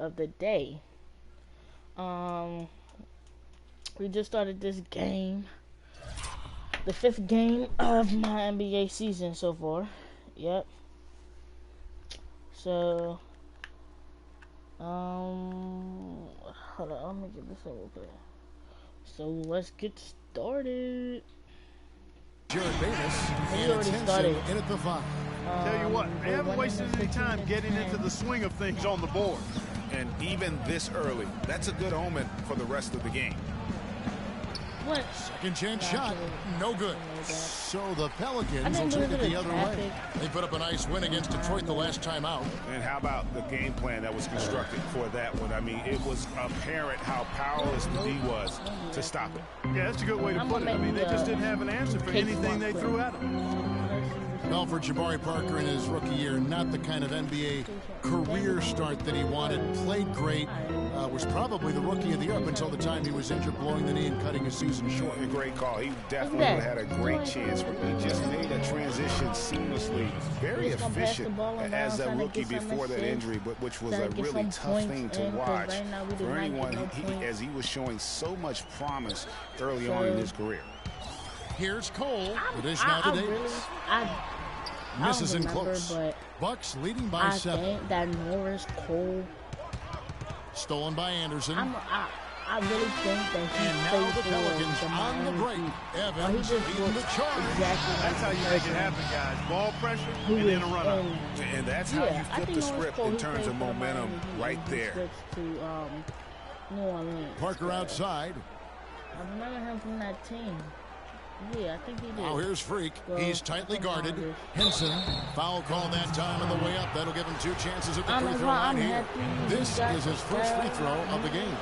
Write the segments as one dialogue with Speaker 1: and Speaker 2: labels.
Speaker 1: of the day. We just started this game, the 5th game of my NBA season so far. Yep. So, hold on, let me get this over quick. So let's get started.
Speaker 2: Jared Davis
Speaker 1: He already started.
Speaker 2: In at the 5.
Speaker 3: Tell you what, they haven't wasted any time getting into the swing of things on the board.
Speaker 4: And even this early, that's a good omen for the rest of the game.
Speaker 1: What?
Speaker 2: Second chance shot, no good. So the Pelicans will take it the other way. They put up a nice win against Detroit the last time out.
Speaker 4: And how about the game plan that was constructed for that one? I mean, it was apparent how powerless the D was to stop it.
Speaker 3: Yeah, that's a good way to put it. I mean, they just didn't have an answer for anything they threw at them.
Speaker 2: Well, for Jabari Parker in his rookie year, not the kind of NBA career start that he wanted. Played great. Was probably the rookie of the year up until the time he was injured, blowing the knee and cutting his season short.
Speaker 4: A great call. He definitely had a great chance. He just made a transition seamlessly, very efficient as a rookie before that injury, but which was a really tough thing to watch for anyone, as he was showing so much promise early on in his career.
Speaker 2: Here's Cole. It is now to Davis. Misses in close. Bucks leading by 7.
Speaker 1: I think that Norris Cole.
Speaker 2: Stolen by Anderson.
Speaker 1: I really think that he
Speaker 2: and now the Pelicans on the break. Evans leading the charge.
Speaker 1: Exactly.
Speaker 3: That's how you make it happen, guys. Ball pressure and then a run out.
Speaker 4: And that's how you flip the script in terms of momentum right there.
Speaker 1: To New Orleans.
Speaker 2: Parker outside.
Speaker 1: I remember him from that team. Yeah, I think he did.
Speaker 2: Now here's Freak. He's tightly guarded. Henson, foul call that time on the way up. That'll give him 2 chances at the free throw line here. This is his first free throw of the game.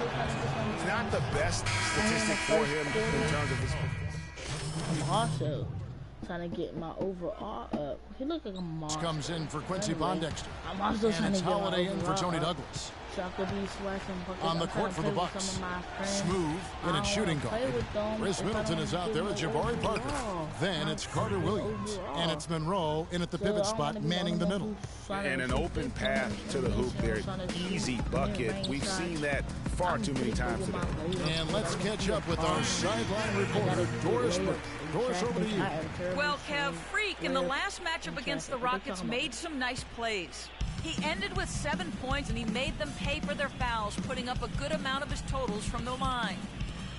Speaker 4: It's not the best statistic for him in terms of his.
Speaker 1: I'm also trying to get my overall up. He looks like a monster.
Speaker 2: Comes in for Quincy Pondexter.
Speaker 1: I'm also trying to get
Speaker 2: Holiday in for Tony Douglas.
Speaker 1: On
Speaker 2: the court for the Bucks. Smooth in its shooting guard. Chris Middleton is out there with Jabari Parker. Then it's Carter Williams. And it's Monroe in at the pivot spot, manning the middle.
Speaker 4: And an open path to the hoop there. Easy bucket. We've seen that far too many times today.
Speaker 2: And let's catch up with our sideline reporter, Doris Burke. Doris, over to you.
Speaker 5: Well, Kev, Freak in the last matchup against the Rockets made some nice plays. He ended with 7 points, and he made them pay for their fouls, putting up a good amount of his totals from the line.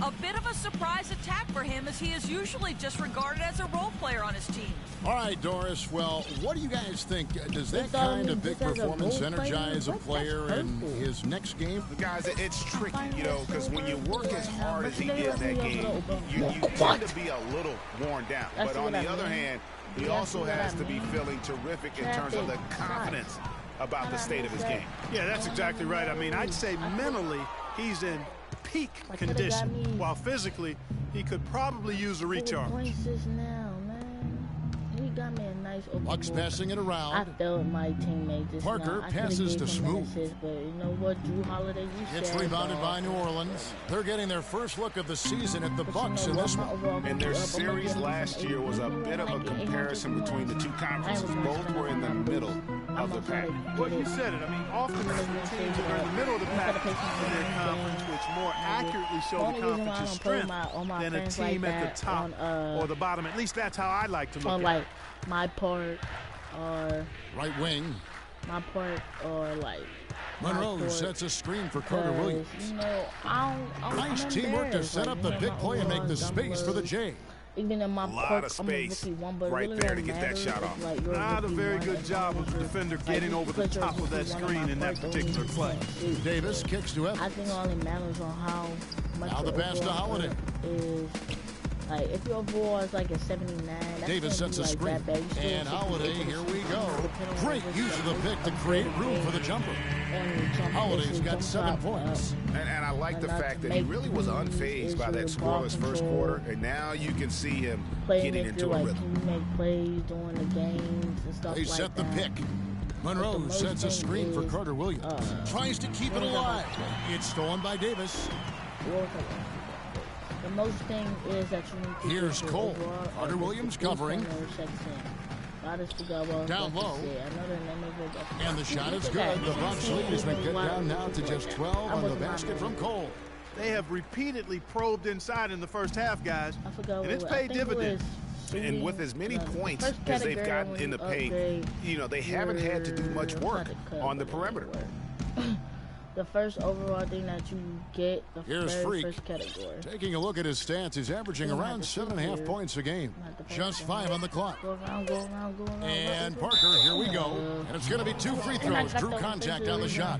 Speaker 5: A bit of a surprise attack for him, as he is usually just regarded as a role player on his team.
Speaker 2: All right, Doris, well, what do you guys think? Does that kind of big performance energize a player in his next game?
Speaker 4: Guys, it's tricky, you know, because when you work as hard as he did in that game, you tend to be a little worn down. But on the other hand, he also has to be feeling terrific in terms of the confidence about the state of his game.
Speaker 3: Yeah, that's exactly right. I mean, I'd say mentally he's in peak condition, while physically he could probably use a recharge.
Speaker 1: Got me a nice
Speaker 2: Bucks passing it around.
Speaker 1: I failed my teammate just
Speaker 2: Parker passes to Smooth.
Speaker 1: Assist, but you know what, Drew Holiday,
Speaker 2: it's rebounded by New Orleans. They're getting their first look of the season at the Bucks in this one.
Speaker 4: And their series last year was a bit of a comparison between the two conferences. Both were in the middle of the pack.
Speaker 3: Well, you said it. I mean, often the teams that are in the middle of the pack in their conference, which more accurately show the conference's strength than a team at the top or the bottom. At least that's how I like to look at it.
Speaker 1: My part, or
Speaker 2: right wing.
Speaker 1: My part, or like
Speaker 2: Monroe sets a screen for Carter Williams.
Speaker 1: You know,
Speaker 2: nice teamwork to set up the big play and make the space for the J.
Speaker 1: Even in my
Speaker 4: a lot of space right there to get that shot off.
Speaker 3: Not a very good job of the defender getting over the top of that screen in that particular play.
Speaker 2: Davis kicks to Evans.
Speaker 1: I think it only matters on how much
Speaker 2: now the pass to Holiday.
Speaker 1: Is like if your ball is like a 79.
Speaker 2: Davis sets a screen. And Holiday, here we go. Great use of the pick to create room for the jumper. Holiday's got 7 points.
Speaker 4: And I like the fact that he really was unfazed by that scoreless first quarter, and now you can see him getting into a rhythm.
Speaker 1: He make plays during the games and stuff
Speaker 2: they set the pick. Monroe sets a screen for Carter Williams. Tries to keep it alive. It's stolen by Davis.
Speaker 1: The most thing is that you need to
Speaker 2: here's Cole. Carter Williams covering.
Speaker 1: I just forgot what
Speaker 2: down low.
Speaker 1: I know the name of it.
Speaker 2: And the shot is good. The Bucks lead has been cut down now to just 12 on the basket from Cole.
Speaker 3: They have repeatedly probed inside in the first half, guys.
Speaker 1: I forgot
Speaker 3: and it's paid dividends.
Speaker 4: And with as many points as they've gotten in the paint, you know, they haven't had to do much work on the perimeter.
Speaker 1: The first overall thing that you get, the
Speaker 2: Here's
Speaker 1: very
Speaker 2: Freak.
Speaker 1: first category.
Speaker 2: Taking a look at his stats, he's averaging around 7.5 points a game. Just 5 on the clock.
Speaker 1: Go around, go around, go around.
Speaker 2: And Parker, here we go. And it's going to be 2 free throws. Drew contact on the shot.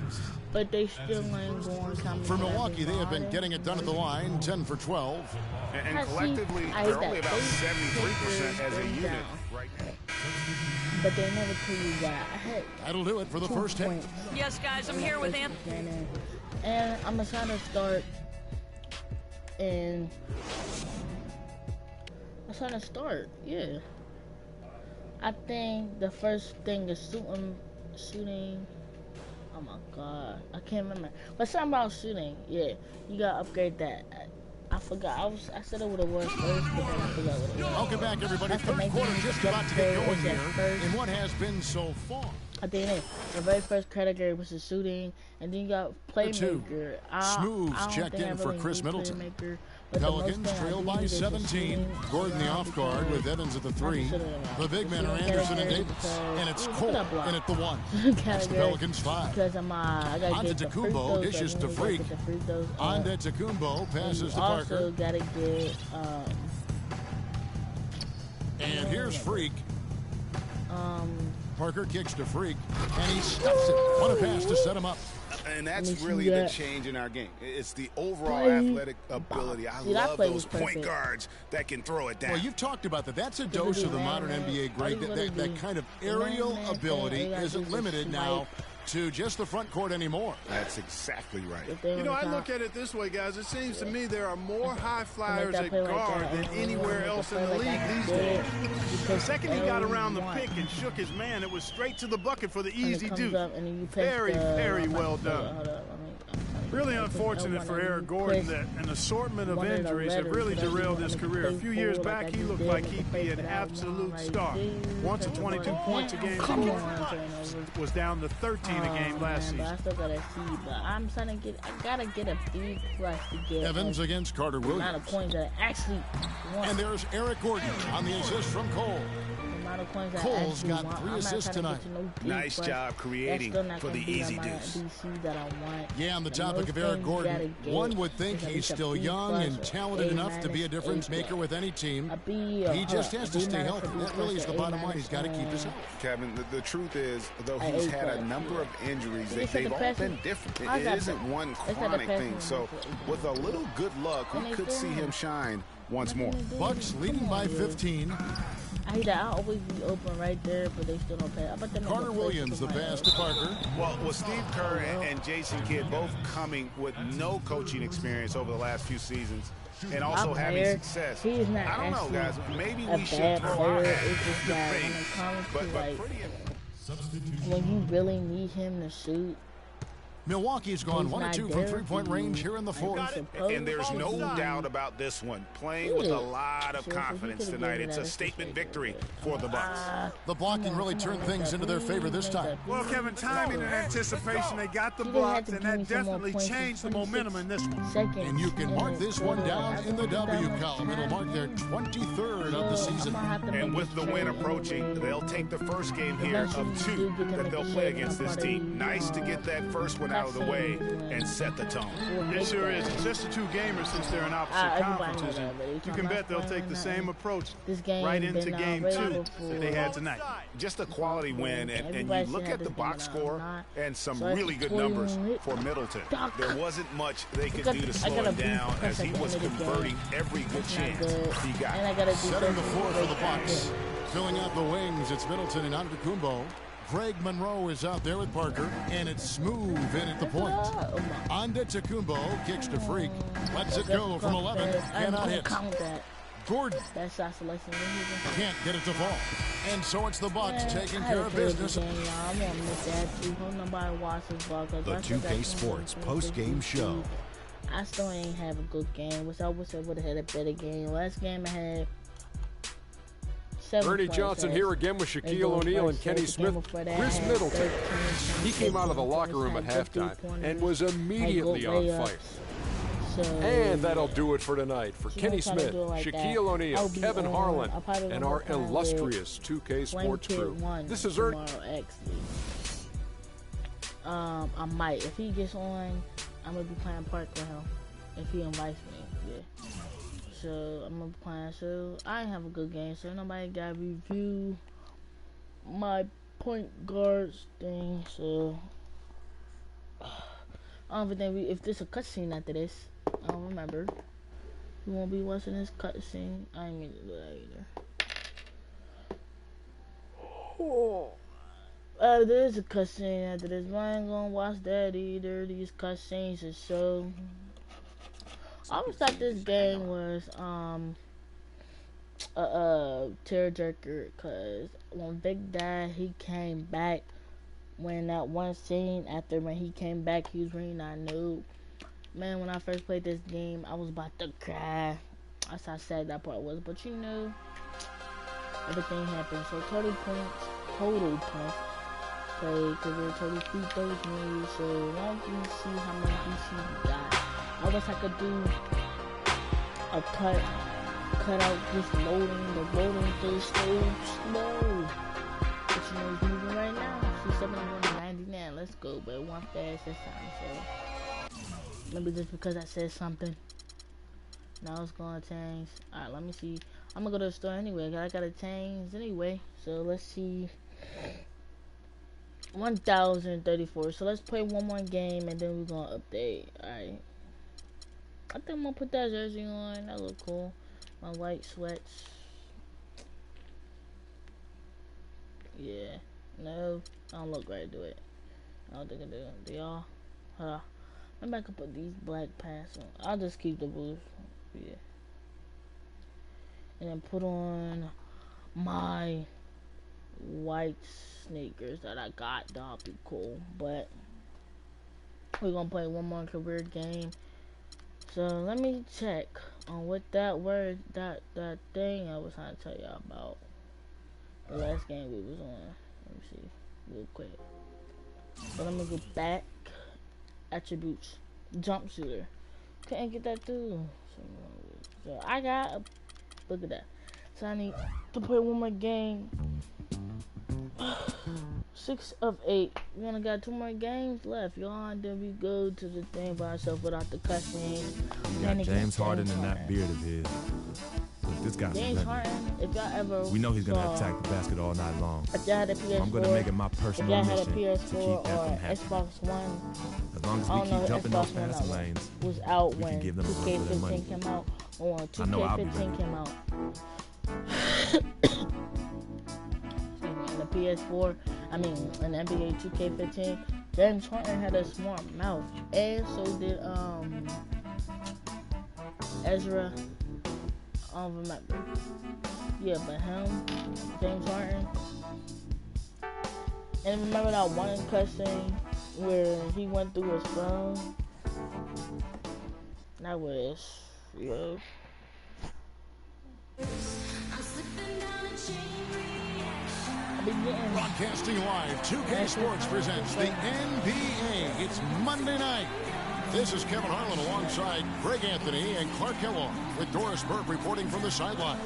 Speaker 1: But they still ain't going.
Speaker 2: For Milwaukee, they have been getting it done at the line, 10 for 12.
Speaker 4: And collectively, they're only about 73% as a unit right now.
Speaker 1: But they never tell you that.
Speaker 2: That'll do it for the first hit.
Speaker 5: Yes, guys, I'm here with Anthony.
Speaker 1: And I'm going to try to start and I'm trying to start, yeah. I think the first thing is shooting. Oh my God, I can't remember. But something about shooting, yeah. You gotta upgrade that. I forgot. I said it would have worked first, but then I forgot what it was.
Speaker 2: Welcome back, everybody. Third quarter just about to get going here in what has been so far.
Speaker 1: I think the very first category was the shooting, and then you got playmaker.
Speaker 2: Smooths checked in for Chris Middleton. Pelicans trail by 17. Gordon the off guard with Evans at the 3. The big men are Anderson and Davis. And it's Cole in at the 1. That's the Pelicans 5.
Speaker 1: Because I got to get
Speaker 2: Antetokounmpo dishes to Freak. Antetokounmpo passes to Parker.
Speaker 1: Also got to get
Speaker 2: and here's Freak. Parker kicks to Freak, and he stuffs it. What a pass to set him up.
Speaker 4: And that's really the change in our game. It's the overall athletic ability. I love those point guards that can throw it down.
Speaker 2: Well, you've talked about that. That's a dose of the modern NBA great. That kind of aerial ability isn't limited now to just the front court anymore.
Speaker 4: That's exactly right.
Speaker 3: You know, I look at it this way, guys. It seems to me there are more high flyers at guard than anywhere else in the league these days. The second he got around the pick and shook his man, it was straight to the bucket for the easy deuce. Very, very well done. Really unfortunate for Eric Gordon that an assortment of injuries have really derailed his career. A few years back, he looked like he'd be an absolute star. Once at 22 points a game, was down to 13 a game last season.
Speaker 1: I still gotta see, but I'm trying to I gotta get a B+ to get
Speaker 2: Evans against Carter Williams.
Speaker 1: The amount of points that I actually want.
Speaker 2: And there's Eric Gordon on the assist from Cole. Cole's got 3 assists tonight.
Speaker 4: Nice job creating for the easy deuce.
Speaker 2: Yeah, on the topic of Eric Gordon, one would think he's still young and talented enough to be a difference maker with any team. He just has to stay healthy. That really is the bottom line. He's got to keep his health.
Speaker 4: Kevin, the truth is, though he's had a number of injuries, they've all been different. It isn't one chronic thing. So with a little good luck, we could see him shine once more.
Speaker 2: Bucks leading by 15.
Speaker 1: I hate that. I'll always be open right there, but they still don't pay.
Speaker 2: Carter Williams, the pass to Parker.
Speaker 4: Well, with Steve Kerr and Jason Kidd both coming with no coaching experience over the last few seasons, and also having success,
Speaker 1: I
Speaker 4: don't know, guys. Maybe we should throw our hat in the ring. But
Speaker 1: when you really need him to shoot.
Speaker 2: Milwaukee's gone 1 of 2 from three-point range here in the fourth.
Speaker 4: And there's no doubt about this one. Playing with a lot of confidence tonight. It's a statement victory for the Bucks.
Speaker 2: The blocking really turned things into their favor this time.
Speaker 3: Well, Kevin, timing and anticipation, they got the blocks, and that definitely changed the momentum in this one.
Speaker 2: And you can mark this one down in the W column. It'll mark their 23rd of the season.
Speaker 4: And with the win approaching, they'll take the first game here of 2 that they'll play against this team. Nice to get that first one out of the way and set the tone.
Speaker 3: It sure is. It's just the 2 gamers since they're in opposite conferences. And you can bet they'll take the same approach right into game 2 that they had tonight.
Speaker 4: Just a quality win, and you look at the box score and some really good numbers for Middleton. There wasn't much they could do to slow him down as he was converting every good chance he got.
Speaker 2: Setting the floor for the Bucks. Filling out the wings, it's Middleton and Antetokounmpo. Greg Monroe is out there with Parker, and it's Smooth in at the point. Antetokounmpo kicks to Freak. Lets it go from 11. Cannot hit. Gordon can't get it to fall. And so it's the Bucks taking care of business.
Speaker 6: The 2K Sports post-game show.
Speaker 1: I still ain't have a good game. I wish I would have had a better game. Last game I had 7
Speaker 7: Ernie
Speaker 1: points.
Speaker 7: Johnson here again with Shaquille O'Neal and Kenny Smith. Chris Middleton. He came out of the locker room at halftime and was immediately on fire.
Speaker 1: So,
Speaker 7: and that'll do it for tonight. For Kenny Smith,
Speaker 1: like
Speaker 7: Shaquille O'Neal, Kevin Harlan, and our illustrious 2K Sports crew. This is Ernie.
Speaker 1: I might. If he gets on, I'm going to be playing Park with him. If he invites me, yeah. So, I'm going to be playing. So, I have a good game. So, nobody got to review my point guards thing. So, I don't think if there's a cutscene after this. I don't remember. You won't be watching this cutscene. I ain't mean to do that either. There's a cutscene after this, but I ain't gonna watch that either. These cutscenes are so. I always thought this game was tearjerker, cause when Big died, he came back. When that one scene after when he came back, he was really not new. Man, when I first played this game, I was about to cry. That's how sad that part was. But you know, everything happened. So total points played, career total free throws made. So now you can see how much DC you got. I wish I could do a cut out just loading. The loading feels so slow. But you know it's moving right now. See 71.99. Let's go, but it went fast this time. So. Maybe just because I said something. Now it's gonna change. Alright, let me see. I'm gonna go to the store anyway. I gotta change anyway. So let's see. 1,034. So let's play one more game and then we're gonna update. Alright. I think I'm gonna put that jersey on. That look cool. My white sweats. Yeah. No. I don't look right, do it. I don't think I do. Do y'all? Maybe I could put these black pants on. I'll just keep the blues. Yeah. And then put on my white sneakers that I got. That'll be cool. But we're gonna play one more career game. So let me check on what that word, that thing I was trying to tell y'all about. The last game we was on. Let me see real quick. So let me go back. Attributes, jump shooter. Couldn't get that through. So I got. Look at that. So I need to play one more game. 6 of 8. We only got 2 more games left, y'all. And then we go to the thing by ourselves without the cutscene.
Speaker 8: We got James Harden and that beard of his. Look, this guy's
Speaker 1: James Harden, if y'all ever
Speaker 8: we know he's gonna attack the basket all night long.
Speaker 1: If y'all had a PS4,
Speaker 8: I'm gonna make it my personal mission to keep that from happening.
Speaker 1: Xbox One,
Speaker 8: as long as we keep jumping those passing lanes,
Speaker 1: was out
Speaker 8: we
Speaker 1: when
Speaker 8: can give them a run for their money.
Speaker 1: 2K15 came out, or when 2K15 came out. In the PS4, I mean, in NBA 2K15, James Harden had a smart mouth, and so did Ezra. I don't remember. Yeah, but him, James Harden. And remember that one cutscene where he went through his phone? That was, yo.
Speaker 2: Broadcasting live, 2K Sports presents the NBA. It's Monday night. This is Kevin Harlan alongside Greg Anthony and Clark Kellogg with Doris Burke reporting from the sideline.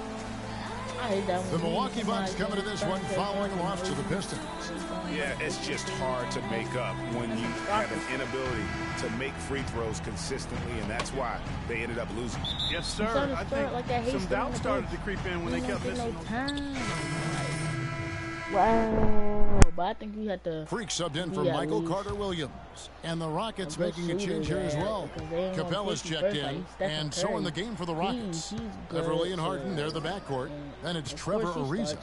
Speaker 2: The Milwaukee Bucks coming to this one following a loss to the Pistons.
Speaker 4: Yeah, it's just hard to make up when you have an inability to make free throws consistently, and that's why they ended up losing.
Speaker 3: Yes, sir. I think some doubt started to creep in when they kept missing.
Speaker 1: Wow, but I think we had to.
Speaker 2: Freak subbed in for Michael Carter-Williams, and the Rockets making a change here as well. Capella's checked in, and so in the game for the Rockets. Beverly and Harden, they're the backcourt. Then it's Trevor Ariza.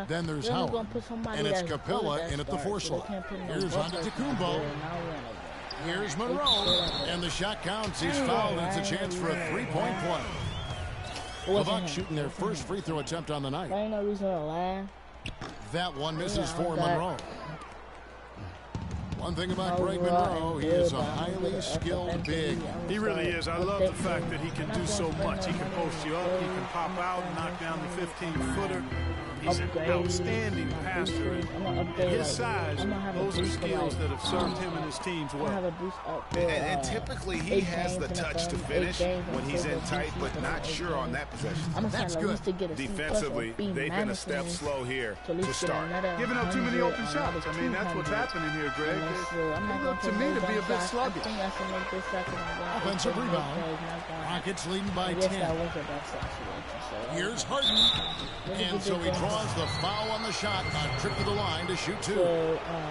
Speaker 2: Then there's Howard, and it's Capella in at the 4 slot. Here's Antetokounmpo. Here's Monroe, and the shot counts. He's fouled, and it's a chance for a 3-point play. The Bucks shooting their first free throw attempt on the night.
Speaker 1: I ain't no reason to lie.
Speaker 2: That one misses for Monroe. One thing about Greg Monroe, he is a highly skilled big.
Speaker 3: He really is. I love the fact that he can do so much. He can post you up, he can pop out and knock down the 15-footer. He's an outstanding passer. At his size, those are skills that have served him and his teams well.
Speaker 4: And typically he has the touch to finish when he's in tight, but not sure on that possession.
Speaker 2: That's good.
Speaker 4: Defensively, they've been a step slow here to start.
Speaker 3: Giving up too many open shots. I mean, that's what's happening here, Greg. They look to me to be a bit sluggish.
Speaker 2: Offensive rebound. Rockets leading by 10. Here's Harden. And so he draws the foul on the shot. A trip to the line to shoot 2.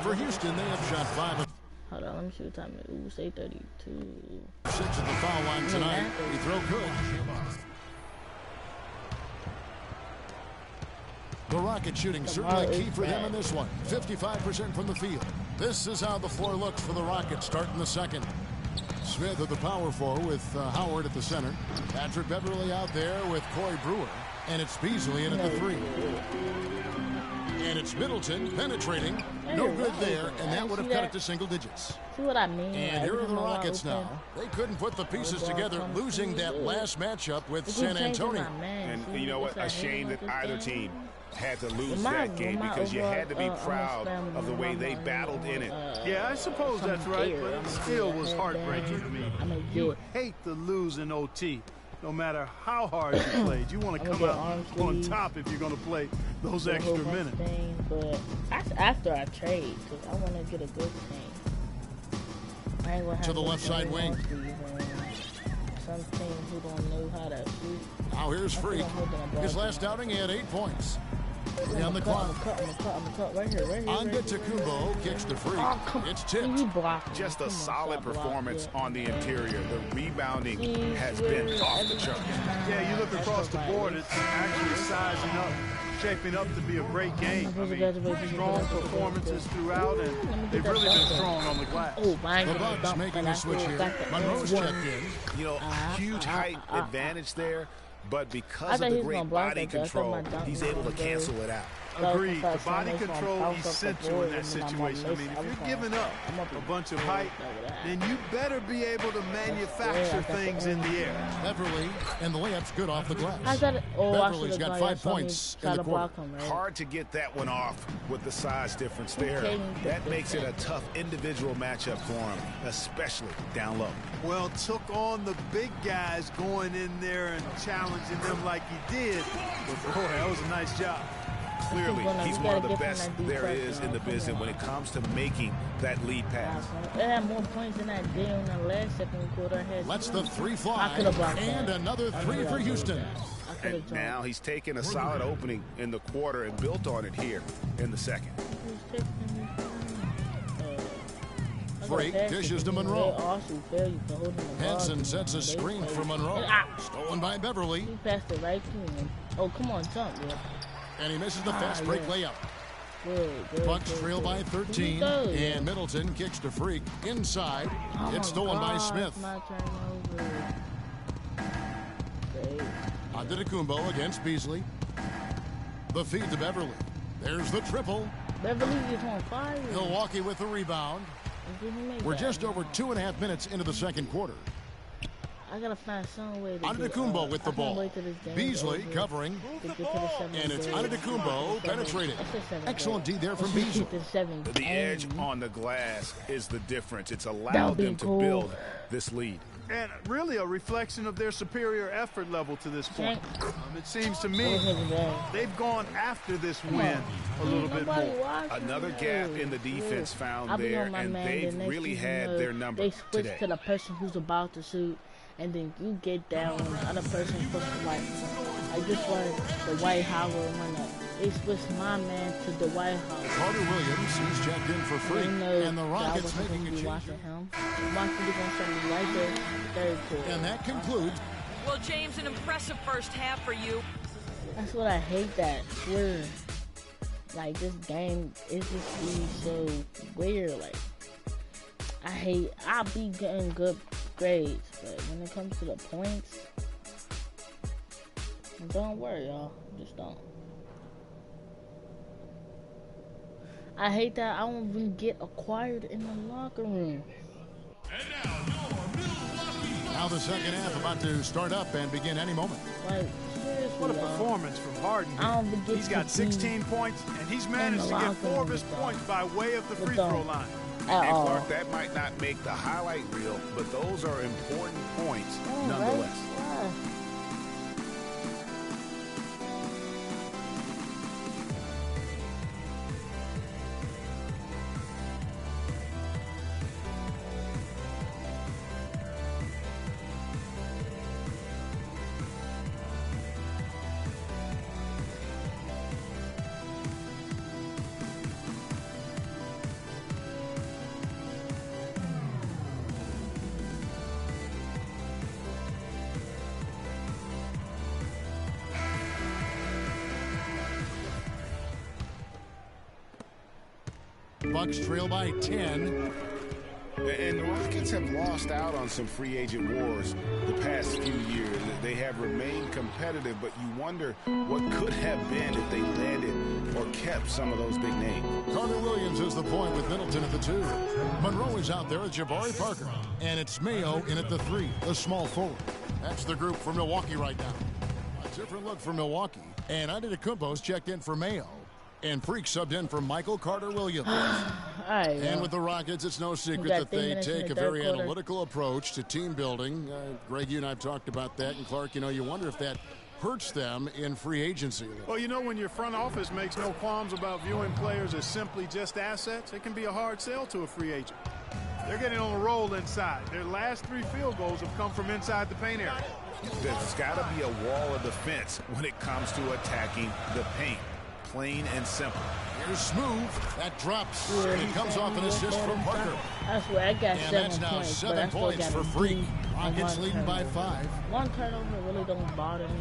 Speaker 2: For Houston, they have shot 5.
Speaker 1: Hold on, let me see what time it is. Ooh, say 32.
Speaker 2: 6 at the foul line tonight. He throw good. The Rocket shooting certainly key for them in this one. 55% from the field. This is how the floor looks for the Rockets starting the second. Smith at the power forward with Howard at the center. Patrick Beverly out there with Corey Brewer. And it's Beasley in at the 3. And it's Middleton penetrating. No good there, and that would have cut it to single digits.
Speaker 1: See what I mean?
Speaker 2: And here are the Rockets now. They couldn't put the pieces together, losing that last matchup with San Antonio.
Speaker 4: And you know what? A shame that either team had to lose that game because you had to be proud of the way they battled in it.
Speaker 3: Yeah, I suppose that's right, but it still was heartbreaking to me. You hate to lose in OT. No matter how hard you played, you want to come out on top if you're going to play those extra minutes.
Speaker 1: But that's after I trade, because I want to get a good team. I ain't gonna have
Speaker 2: to the left side wing.
Speaker 1: Some teams who don't know how to shoot.
Speaker 2: Now here's Freak. His last outing, he had 8 points. On the clock.
Speaker 1: Right here.
Speaker 2: Antetokounmpo kicks the Freak. It's tipped.
Speaker 4: Just a solid performance on the interior. The rebounding has been off the charts.
Speaker 3: Yeah, you look across the board, it's actually sizing up, shaping up to be a great game. I mean, strong performances throughout, and they've really been strong on the glass.
Speaker 2: The Bucks making a switch here. Monroe's checked in.
Speaker 4: You know, huge height advantage there. But because of the great body control, he's able to cancel it out.
Speaker 3: Agreed. The body control is essential in that situation. I mean, if you're giving up a bunch of height, then you better be able to manufacture things in the air.
Speaker 2: Beverly, and the layup's good off the glass. Beverly's got 5 points in the quarter.
Speaker 4: Hard to get that one off with the size difference there. That makes it a tough individual matchup for him, especially down low.
Speaker 3: Well, took on the big guys going in there and challenging them like he did. But boy, that was a nice job.
Speaker 4: Clearly, he's one of the best there is in the business when it comes to making that lead pass.
Speaker 1: They had more points than I did in the last second quarter.
Speaker 2: Lets the 3 fly, and another 3 for Houston.
Speaker 4: And now he's taken a solid opening in the quarter and built on it here in the second.
Speaker 2: Freak dishes to Monroe. Henson sets a screen for Monroe. Stolen by Beverly.
Speaker 1: He passed it right to him. Oh, come on, jump, yeah.
Speaker 2: And he misses the fast break layup. Bucks trail by 13, and Middleton kicks to Freak inside. It's stolen by Smith. Antetokounmpo against Beasley. The feed to Beverly. There's the triple.
Speaker 1: Beverly is on fire.
Speaker 2: Milwaukee with the rebound. We're just over 2.5 minutes into the second quarter.
Speaker 1: I gotta find some way to
Speaker 2: Antetokounmpo with the ball. Beasley covering. And it's Antetokounmpo penetrating. Excellent D there from Beasley.
Speaker 4: The edge on the glass is the difference. It's allowed them to build this lead.
Speaker 3: And really a reflection of their superior effort level to this point. It seems to me they've gone after this win a little bit more.
Speaker 4: Another gap in the defense found there, and they've really had their number today.
Speaker 1: They switch to the person who's about to shoot, and then you get down and the other person puts the white. I just want the White Howard when they switched my man to the White Howard.
Speaker 2: Carter Williams, he's checked in for free, and the Rockets making a change. And that concludes.
Speaker 5: Well, James, an impressive first half for you.
Speaker 1: That's what I hate, that swear. Like, this game is just so weird. Like, I'll be getting good grades, but when it comes to the points, don't worry, y'all. Just don't. I hate that I don't even get acquired in the locker room.
Speaker 2: Now the second half about to start up and begin any moment.
Speaker 1: Like, seriously.
Speaker 3: What a performance from Harden. He's got 16 points, and he's managed to get 4 of his points by way of the free throw line.
Speaker 4: And Clark, that might not make the highlight reel, but those are important points nonetheless.
Speaker 1: Right? Yeah.
Speaker 2: Bucks trail by 10.
Speaker 4: And the Rockets have lost out on some free agent wars the past few years. They have remained competitive, but you wonder what could have been if they landed or kept some of those big names.
Speaker 2: Carter Williams is the point with Middleton at the 2. Monroe is out there with Jabari Parker. And it's Mayo in at the 3, the small forward. That's the group for Milwaukee right now. A different look for Milwaukee. And Antetokounmpo's checked in for Mayo. And Freak subbed in for Michael Carter Williams. And with the Rockets, it's no secret that they take a very analytical approach to team building. Greg, you and I have talked about that. And Clark, you know, you wonder if that hurts them in free agency.
Speaker 3: Well, you know, when your front office makes no qualms about viewing players as simply just assets, it can be a hard sell to a free agent. They're getting on a roll inside. Their last 3 field goals have come from inside the paint area.
Speaker 4: There's got to be a wall of defense when it comes to attacking the paint. Plain and simple.
Speaker 2: Here's Smooth. That drops. And it comes off an assist from Parker.
Speaker 1: That's where I got 7 points.
Speaker 2: And that's now 7 points for Freak. Rockets leading by 5.
Speaker 1: One turnover really don't bother me.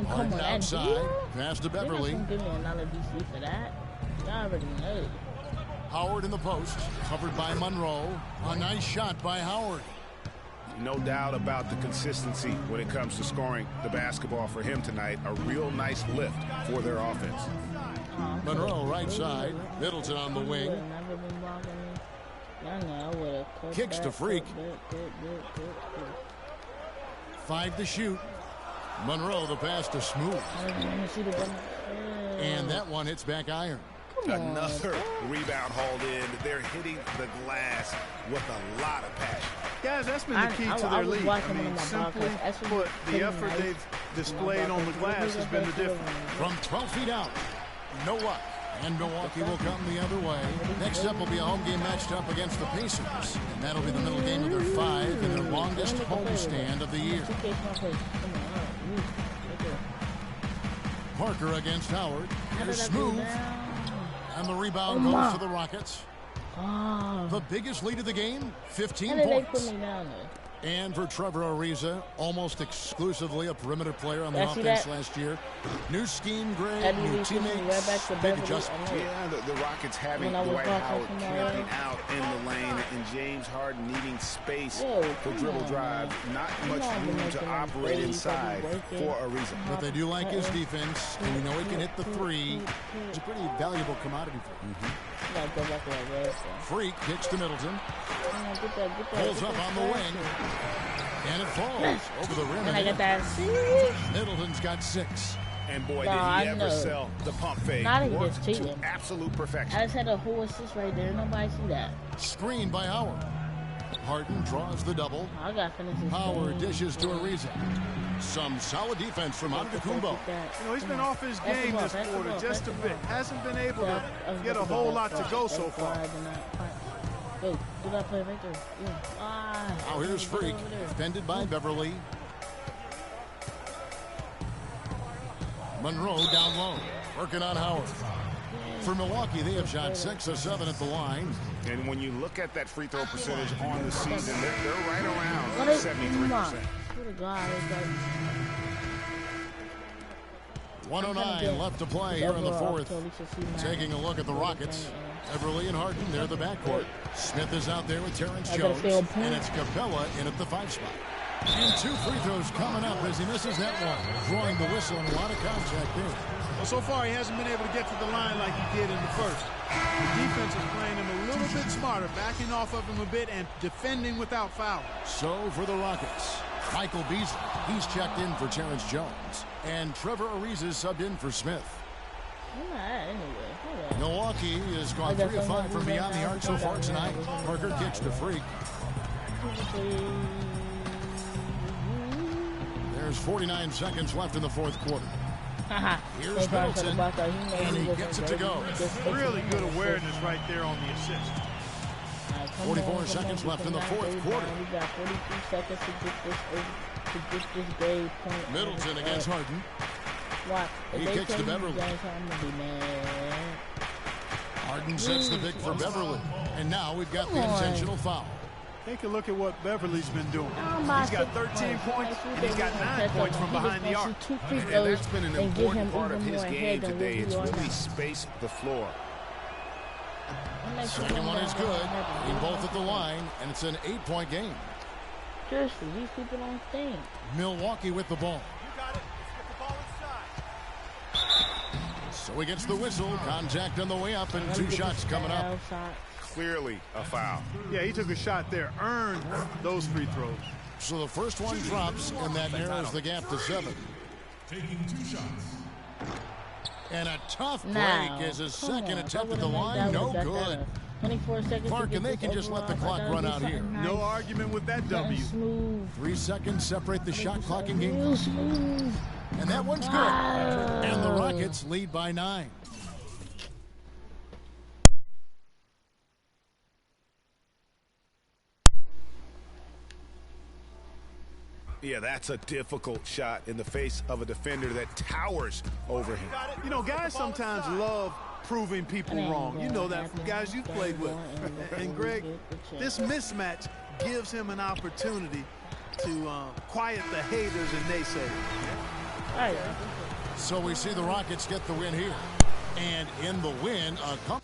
Speaker 1: Come on,
Speaker 2: outside. Pass to Beverly.
Speaker 1: Give me another DC for that. Y'all already know.
Speaker 2: Howard in the post. Covered by Monroe. A nice shot by Howard.
Speaker 4: No doubt about the consistency when it comes to scoring the basketball for him tonight. A real nice lift for their offense.
Speaker 2: Monroe right side. Middleton on the wing. Kicks to Freak. 5 to shoot. Monroe the pass to Smooth. And that one hits back iron.
Speaker 4: Another rebound hauled in. They're hitting the glass with a lot of passion.
Speaker 3: Guys, that's been the key to their lead. I mean, simply put, the effort they've displayed on the glass has been the difference.
Speaker 2: From 12 feet out, no luck. And Milwaukee will come the other way. Next up will be a home game matched up against the Pacers. And that'll be the middle game of their 5 and their longest homestand of the year. Parker against Howard. Here's Smooth. And the rebound goes to the Rockets. The biggest lead of the game, 15 points. And for Trevor Ariza, almost exclusively a perimeter player on the offense last year. New scheme, Greg, new teammates, big adjustment.
Speaker 4: Yeah, the Rockets having Dwight Howard camping out in the lane and James Harden needing space for dribble drive. Not much room to operate inside for Ariza.
Speaker 2: But they do like his defense, and we know he can hit the 3. It's a pretty valuable commodity for him. Freak kicks to Middleton. Pulls up on the wing. And it falls over the rim.
Speaker 1: And I get that.
Speaker 2: Middleton's got 6.
Speaker 4: And boy, did he ever sell the pump fake.
Speaker 1: Not even just cheating.
Speaker 4: Absolute perfection.
Speaker 1: I just had a whole assist right there. Nobody see that.
Speaker 2: Screen by Howard. Harden draws the double.
Speaker 1: I got finishes.
Speaker 2: Howard dishes to Ariza. Some solid defense from Antetokounmpo.
Speaker 3: You know, he's been off his game this quarter just a bit. Hasn't been able to get a whole lot to go so far.
Speaker 1: Hey, do that play right there.
Speaker 2: Now here's Freak, defended by Beverly. Monroe down low, working on Howard. For Milwaukee, they have shot 6 of 7 at the line.
Speaker 4: And when you look at that free throw percentage on the season, they're right around 73%.
Speaker 2: 109 left to play here in the 4th. Taking a look at the Rockets. Beverly and Harden, they're the backcourt. Smith is out there with Terrence Jones. And it's Capella in at the 5 spot. And 2 free throws coming up as he misses that one. Drawing the whistle and a lot of contact there.
Speaker 3: Well, so far he hasn't been able to get to the line like he did in the first. The defense is playing him a little bit smarter, backing off of him a bit and defending without foul.
Speaker 2: So for the Rockets, Michael Beasley, he's checked in for Terrence Jones. And Trevor Ariza is subbed in for Smith. Milwaukee has gone 3 of 5 from beyond the arc so far tonight. Parker kicks to Freak. There's 49 seconds left in the fourth quarter. Here's Middleton, and he gets it to go.
Speaker 3: Really good awareness right there on the assist.
Speaker 2: 44 seconds left in the fourth quarter.
Speaker 1: We got 43 seconds to get this game point.
Speaker 2: Middleton against Harden.
Speaker 1: What?
Speaker 2: He kicks to Beverly. Harden sets the pick for Beverly. And now we've got the intentional foul.
Speaker 3: Take a look at what Beverly's been doing. He's got 13 points, and he's got 9 points from behind the arc.
Speaker 4: And that's been an important part of his game today. It's really spaced the floor.
Speaker 2: Second one is good. In both at the line, and it's an 8-point game.
Speaker 1: Seriously, these people don't think.
Speaker 2: Milwaukee with the ball.
Speaker 3: You got it. Let's get the ball inside.
Speaker 2: So he gets the whistle. Contact on the way up, and 2 shots coming up.
Speaker 4: Clearly a foul.
Speaker 3: Yeah, he took a shot there, earned those free throws.
Speaker 2: So the first one drops, and that narrows the gap to 7.
Speaker 6: Taking 2 shots.
Speaker 2: And a tough break as a second attempt at the line. No good.
Speaker 1: 24 seconds.
Speaker 2: Clark, and they can just let the clock run out here.
Speaker 3: No argument with that W.
Speaker 2: 3 seconds separate the shot clock and game clock. And that one's good. And the Rockets lead by 9.
Speaker 4: Yeah, that's a difficult shot in the face of a defender that towers over him.
Speaker 3: You know, guys sometimes love proving people wrong. You know that from guys you've played with. And Greg, this mismatch gives him an opportunity to quiet the haters and naysayers.
Speaker 2: So we see the Rockets get the win here. And in the win, a